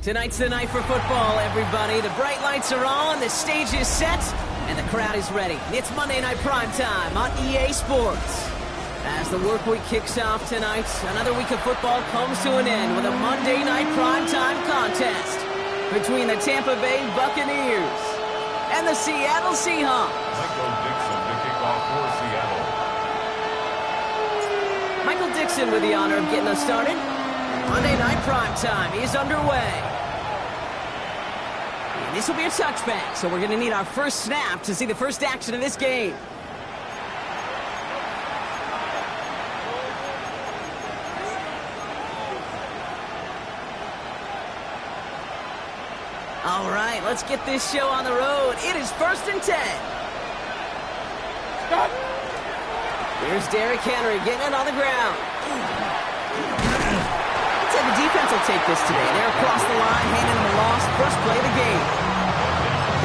Tonight's the night for football, everybody. The bright lights are on, the stage is set, and the crowd is ready. It's Monday Night Primetime on EA Sports. As the work week kicks off tonight, another week of football comes to an end with a Monday Night Primetime contest between the Tampa Bay Buccaneers and the Seattle Seahawks. Michael Dixon to kick off for Seattle. Michael Dixon with the honor of getting us started. Monday Night Primetime is underway. And this will be a touchback, so we're going to need our first snap to see the first action of this game. All right, let's get this show on the road. It is 1st and 10. Stop. Here's Derrick Henry getting it on the ground. I'd say the defense will take this today. They're across the line, handing them a loss. First play of the game.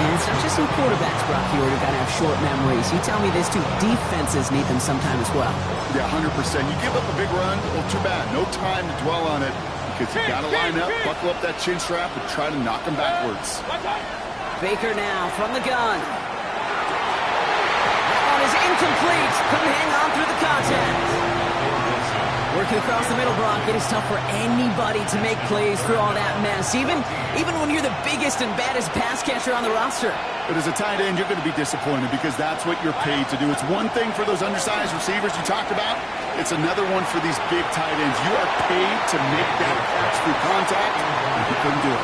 And it's not just some quarterbacks, Brock, here who got to have short memories. You tell me this too. Defenses need them sometime as well. Yeah, 100%. You give up a big run, well, too bad. No time to dwell on it. Because you got to line up, buckle up that chin strap, and try to knock them backwards. Baker now from the gun. That one is incomplete. Couldn't hang on through the contact. Working across the middle, Brock, it is tough for anybody to make plays through all that mess, even when you're the biggest and baddest pass catcher on the roster. But as a tight end, you're going to be disappointed because that's what you're paid to do. It's one thing for those undersized receivers you talked about. It's another one for these big tight ends. You are paid to make that catch through contact, and you couldn't do it.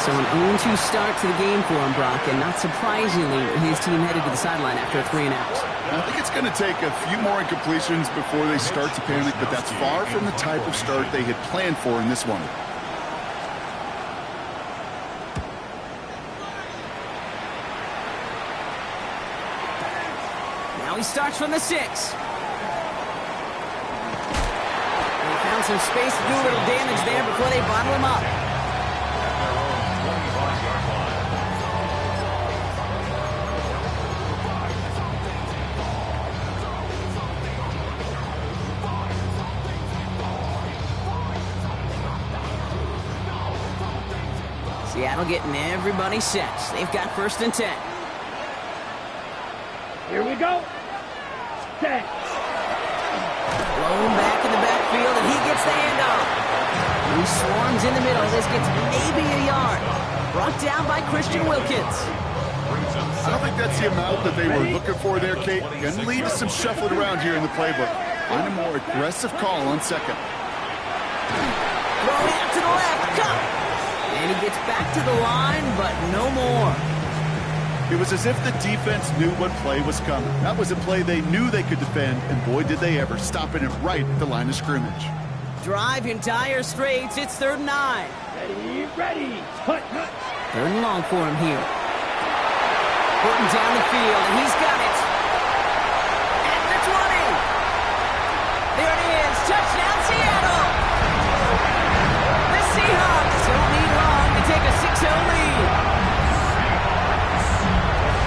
So an 0-2 start to the game for him, Brock, and not surprisingly, his team headed to the sideline after a 3 and out. I think it's going to take a few more incompletions before they start to panic, but that's far from the type of start they had planned for in this one. Now he starts from the 6. They found some space to do a little damage there before they bottle him up. Seattle getting everybody set. They've got 1st and 10. Here we go. 10. Blown back in the backfield, and he gets the handoff. He swarms in the middle. This gets maybe a yard. Brought down by Christian Wilkins. I don't think that's the amount that they were looking for there, Kate. Going to lead to some shuffling around here in the playbook. Find a more aggressive call on second. Throw out to the left. Cut. And he gets back to the line, but no more. It was as if the defense knew what play was coming. That was a play they knew they could defend, and boy, did they ever, stopping it right at the line of scrimmage. Drive in dire straits. It's 3rd and 9. Ready. Hut. 3rd and long for him here. Putting down the field, and he's got it. At the 20. There it is. Touchdown, Seattle. The Seahawks don't need long to take a 6-0 lead.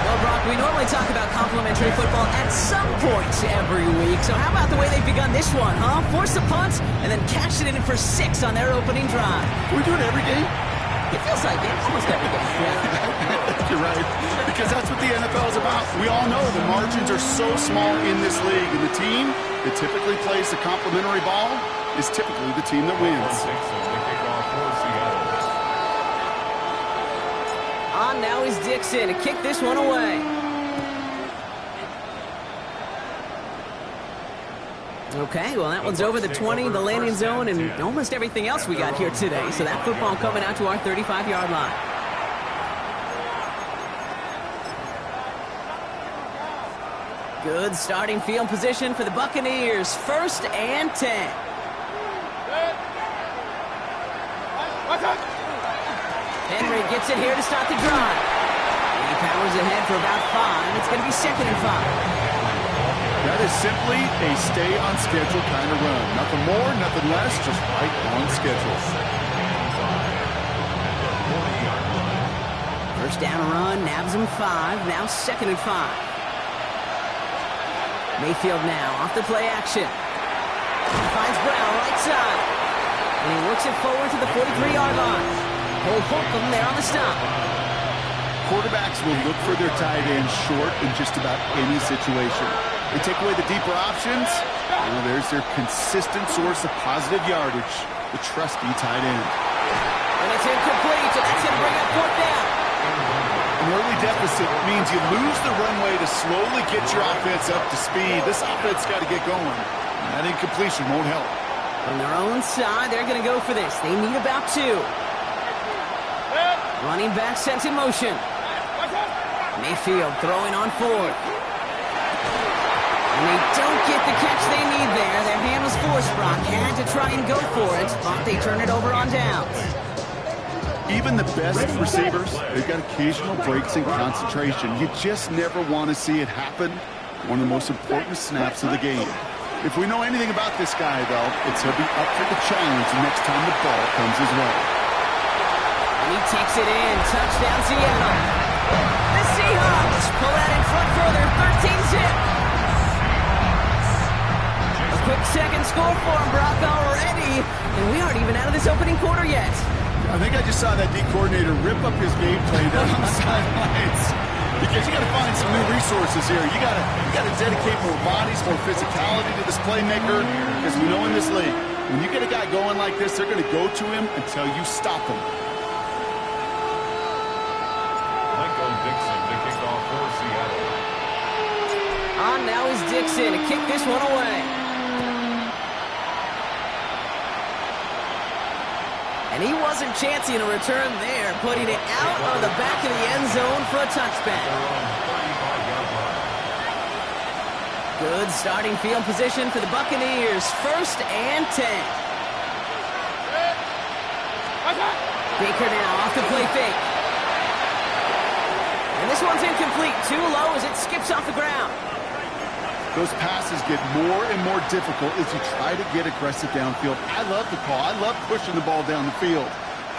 Well, Brock, we normally talk about complimentary football at some point every week. So how about the way they've begun this one, huh? Force a punt and then cash it in for 6 on their opening drive. We do it every game? It feels like it. Almost every game. Yeah. You're right. Because that's what the NFL is about. We all know the margins are so small in this league. And the team that typically plays the complimentary ball is typically the team that wins. On now is Dixon to kick this one away. Okay, well, that one's over the 20, the landing zone, and almost everything else we got here today. So that football coming out to our 35-yard line. Good starting field position for the Buccaneers. 1st and 10. Henry gets it here to start the drive. He powers ahead for about 5. It's going to be 2nd and 5. That is simply a stay-on-schedule kind of run. Nothing more, nothing less, just right on schedule. First down run, nabs him 5. Now 2nd and 5. Mayfield now off the play action. He finds Brown right side. And he works it forward to the 43-yard line. Hold Holcomb there on the stop. Quarterbacks will look for their tight end short in just about any situation. They take away the deeper options. Well, there's their consistent source of positive yardage, the trusty tight end. And it's incomplete, and that's going to bring up fourth down. An early deficit means you lose the runway to slowly get your offense up to speed. This offense got to get going. That incompletion won't help. On their own side, they're going to go for this. They need about 2. Running back sets in motion. Mayfield throwing on 4th. And they don't get the catch they need there. Their hand was forced. Brock had to try and go for it, but they turn it over on downs. Even the best receivers, they've got occasional breaks in concentration. You just never want to see it happen. One of the most important snaps of the game. If we know anything about this guy, though, it's he'll be up for the challenge the next time the ball comes his way. And he takes it in. Touchdown, Seattle. The Seahawks pull that in front further. 13-zip. A quick second score for him, Brock, already. And we aren't even out of this opening quarter yet. I think I just saw that D coordinator rip up his game plan down on the sidelines. Because you got to find some new resources here. You got to dedicate more bodies, more physicality to this playmaker. Because we know in this league, when you get a guy going like this, they're going to go to him until you stop him. Dixon to kick off for Seattle. On now is Dixon to kick this one away. And he wasn't chancing a return there, putting it out of the back of the end zone for a touchback. Good starting field position for the Buccaneers. 1st and 10. Baker now off the play fake. And this one's incomplete. Too low as it skips off the ground. Those passes get more and more difficult as you try to get aggressive downfield. I love the call. I love pushing the ball down the field.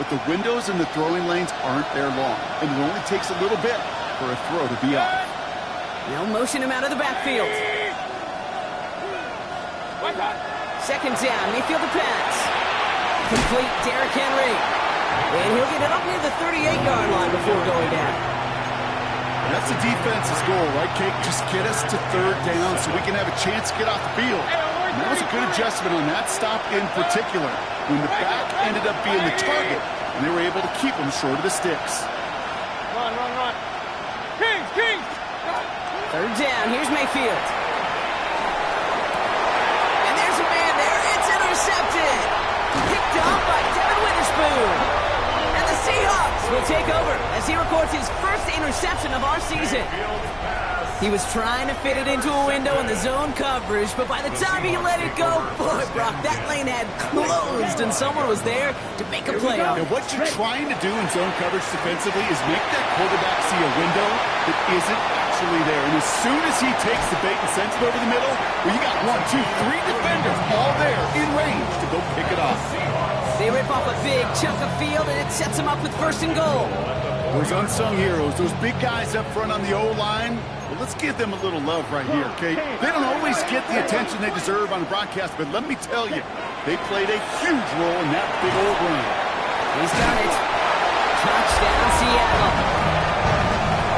But the windows in the throwing lanes aren't there long. And it only takes a little bit for a throw to be off. They'll motion him out of the backfield. 2nd down. Mayfield the pass. Complete. Derrick Henry. And he'll get it up near the 38-yard line before going down. That's the defense's goal, right, Kate? Just get us to 3rd down so we can have a chance to get off the field. And that was a good adjustment on that stop in particular, when the back ended up being the target, and they were able to keep him short of the sticks. Run. Kings! 3rd down. Here's Mayfield. And there's a man there. It's intercepted. Picked off by Devin Witherspoon. Seahawks will take over as he records his first interception of our season. He was trying to fit it into a window in the zone coverage, but by the time he let it go, boy, Brock, that lane had closed and someone was there to make a play on it. And what you're trying to do in zone coverage defensively is make that quarterback see a window that isn't actually there. And as soon as he takes the bait and sends it over the middle, well, you got 1, 2, 3 defenders all there in range to go pick it off. They rip off a big chunk of field, and it sets them up with 1st and goal. Those unsung heroes, those big guys up front on the O-line, well, let's give them a little love right here, okay? They don't always get the attention they deserve on the broadcast, but let me tell you, they played a huge role in that big old run. He's got it. Touchdown, Seattle.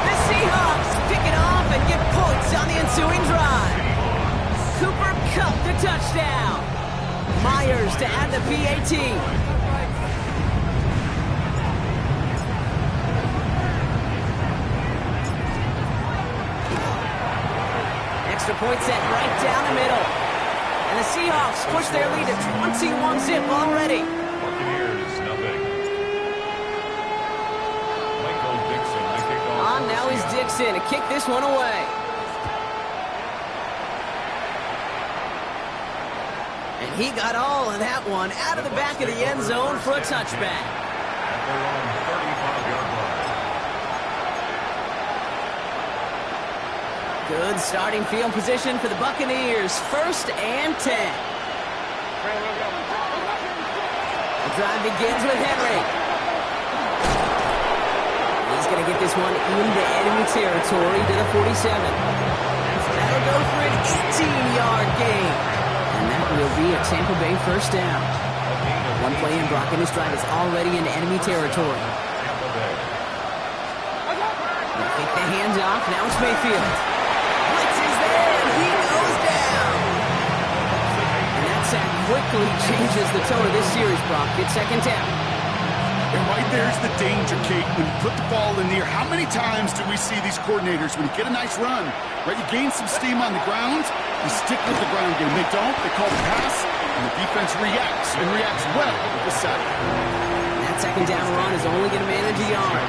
The Seahawks pick it off and get points on the ensuing drive. Cooper Kupp the touchdown. Myers to add the PAT. Extra point set right down the middle. And the Seahawks push their lead to 21-zip already. Buccaneers, nothing. Dixon to kick off. On now is Dixon to kick this one away. And he got all of that one out of the back of the end zone for a touchback. At their own 35-yard line. Good starting field position for the Buccaneers. 1st and 10. The drive begins with Henry. He's going to get this one into enemy territory to the 47. That'll go for an 18-yard gain. And that will be a Tampa Bay 1st down. A gain of One play in, Brock, and his drive is already into enemy territory. They kick the hand off. Now it's Mayfield. Blitz is there, and he goes down. And that sack quickly changes the tone of this series, Brock. It's second down. And right there's the danger, Kate. When you put the ball in the air, how many times do we see these coordinators, when you get a nice run, right, you gain some steam on the ground, you stick with the ground game. They don't. They call the pass, and the defense reacts, and reacts well with the sack. That second down run is only going to manage a yard.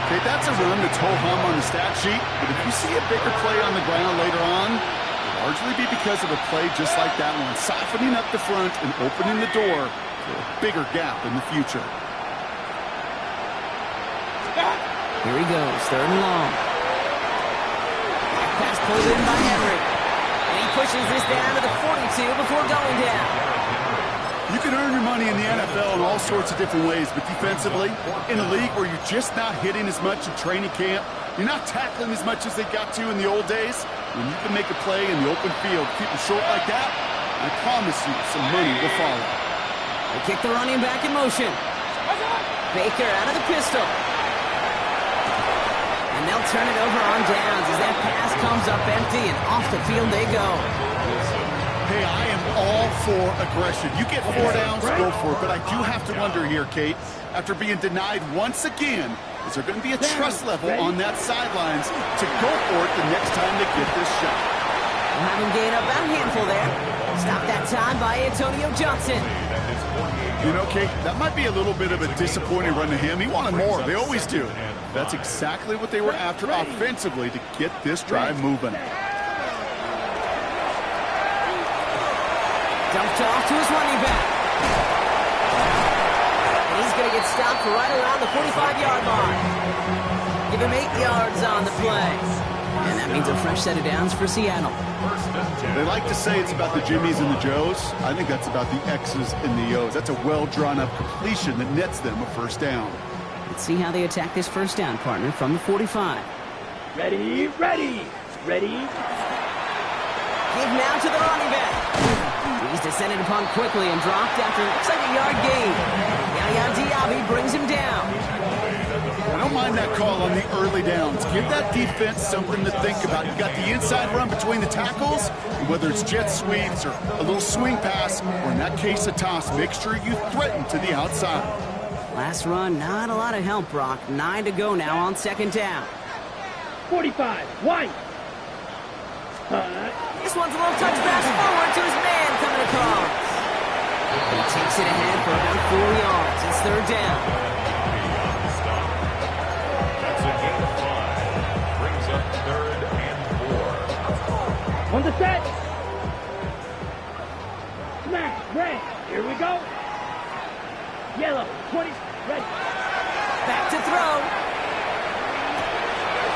Okay, that's a run that's ho-hum on the stat sheet, but if you see a bigger play on the ground later on, it'll largely be because of a play just like that one, softening up the front and opening the door for a bigger gap in the future. Here he goes, third and long. Pass pulled in by Henry. And he pushes this down to the 42 before going down. You can earn your money in the NFL in all sorts of different ways, but defensively, in a league where you're just not hitting as much in training camp, you're not tackling as much as they got to in the old days, when you can make a play in the open field, keep it short like that, I promise you some money will follow. They kick the running back in motion. Baker out of the pistol. And they'll turn it over on downs as that pass comes up empty and off the field they go. Hey, I am all for aggression. You get 4 downs, go for it. But I do have to wonder here, Kate, after being denied once again, is there going to be a trust level on that sidelines to go for it the next time they get this shot? We'll have him gain up about a handful there. Stop that time by Antonio Johnson. You know, Kate, that might be a little bit of a disappointing run to him. He wanted more. They always do. That's exactly what they were after offensively to get this drive moving. Dumped off to his running back. And he's going to get stopped for right around the 45-yard line. Give him 8 yards on the play. And that means a fresh set of downs for Seattle. They like to say it's about the Jimmies and the Joes. I think that's about the X's and the O's. That's a well-drawn-up completion that nets them a first down. Let's see how they attack this first down, partner, from the 45. Ready, ready, ready. Give now to the running back. He's descended upon quickly and dropped after looks like a yard gain. Yaya Diaby brings him down. I don't mind that call on the early downs. Give that defense something to think about. You got the inside run between the tackles, and whether it's jet sweeps or a little swing pass, or in that case a toss, make sure you threaten to the outside. Last run, not a lot of help, Brock. 9 to go now on second down. 45, wide. This one's a little touch pass forward to his man coming across. He takes it ahead for about 4 yards. It's third down. That's a gain of 5. Brings up 3rd and 4. On the set. Smash, red. Here we go. Yellow, 20, red. Back to throw.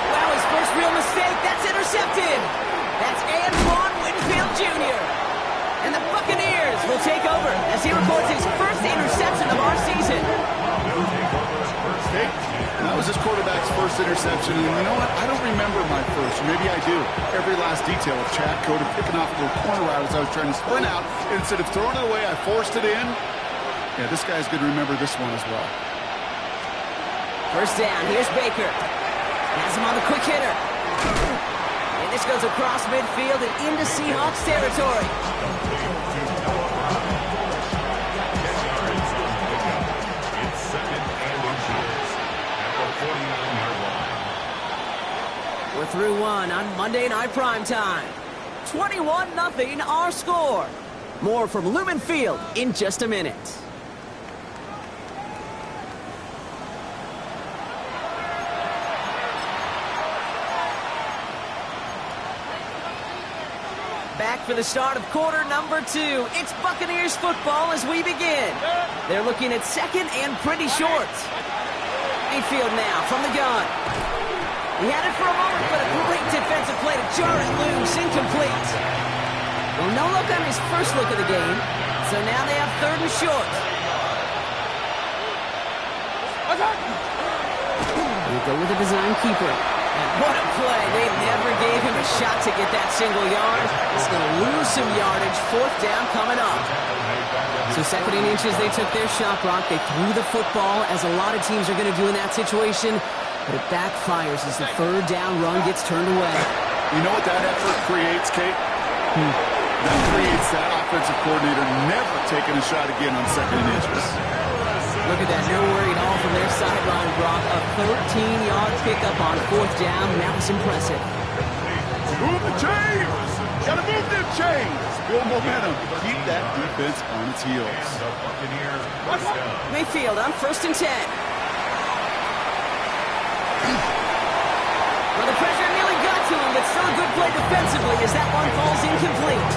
Wow, his first real mistake. That's intercepted. That's Antoine Winfield Jr. And the Buccaneers will take over as he records his first interception of our season. Hey, that was his quarterback's first interception, and you know what? I don't remember my first. Maybe I do. Every last detail of Chad Cody picking off a little corner route as I was trying to sprint out. And instead of throwing it away, I forced it in. Yeah, this guy's going to remember this one as well. First down, here's Baker. Has him on the quick hitter. And this goes across midfield and into Seahawks territory. It's 2nd and inches at the 49-yard line. We're through one on Monday Night Primetime. 21-0 our score. More from Lumen Field in just a minute. Back for the start of quarter number 2. It's Buccaneers football as we begin. They're looking at second and pretty short. Mayfield now from the gun. He had it for a moment, but a great defensive play to jar it loose, incomplete. Well, no look on his first look of the game, so now they have third and short. We'll go with a design keeper. And what a play. They never gave him a shot to get that single yard. He's going to lose some yardage. Fourth down coming up. So 2nd and inches, they took their shot block. They threw the football, as a lot of teams are going to do in that situation. But it backfires as the 3rd down run gets turned away. You know what that effort creates, Kate? That creates that offensive coordinator never taking a shot again on 2nd and inches. Look at that, no worry at all from their sideline, Brock. A 13-yard pickup on 4th down. That was impressive. Move the chains! Gotta move them chains! Build momentum. Keep that defense on its heels. Mayfield on 1st and 10. Well, the pressure nearly got to him, but still a good play defensively as that one falls incomplete.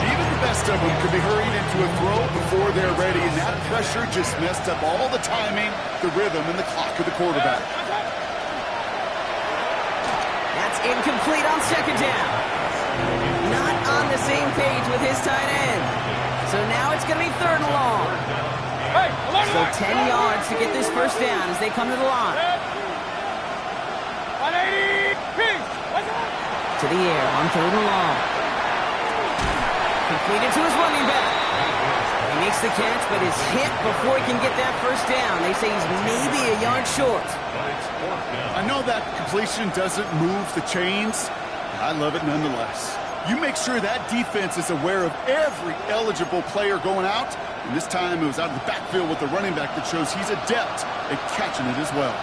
Even the best of them could be hurried into a throw before they're ready, and that pressure just messed up all the timing, the rhythm, and the clock of the quarterback. That's incomplete on 2nd down. Not on the same page with his tight end. So now it's going to be 3rd and long. So 10 yards to get this 1st down as they come to the line. To the air on 3rd and long. Completed to his running back. He makes the catch, but is hit before he can get that 1st down. They say he's maybe a yard short. I know that completion doesn't move the chains, but I love it nonetheless. You make sure that defense is aware of every eligible player going out, and this time it was out of the backfield with the running back that shows he's adept at catching it as well.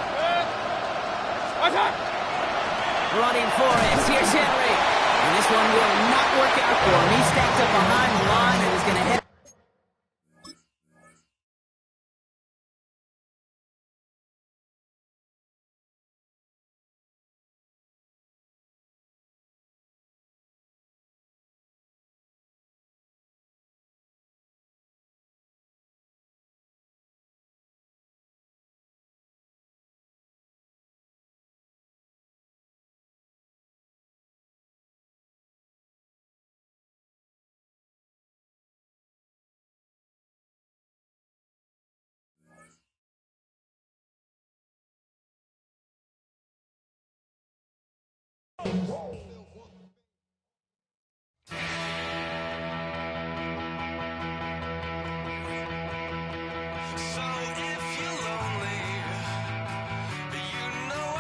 Running for it. Here's Henry. And this one will not work out for him. He's stacked up behind the line and is going to head.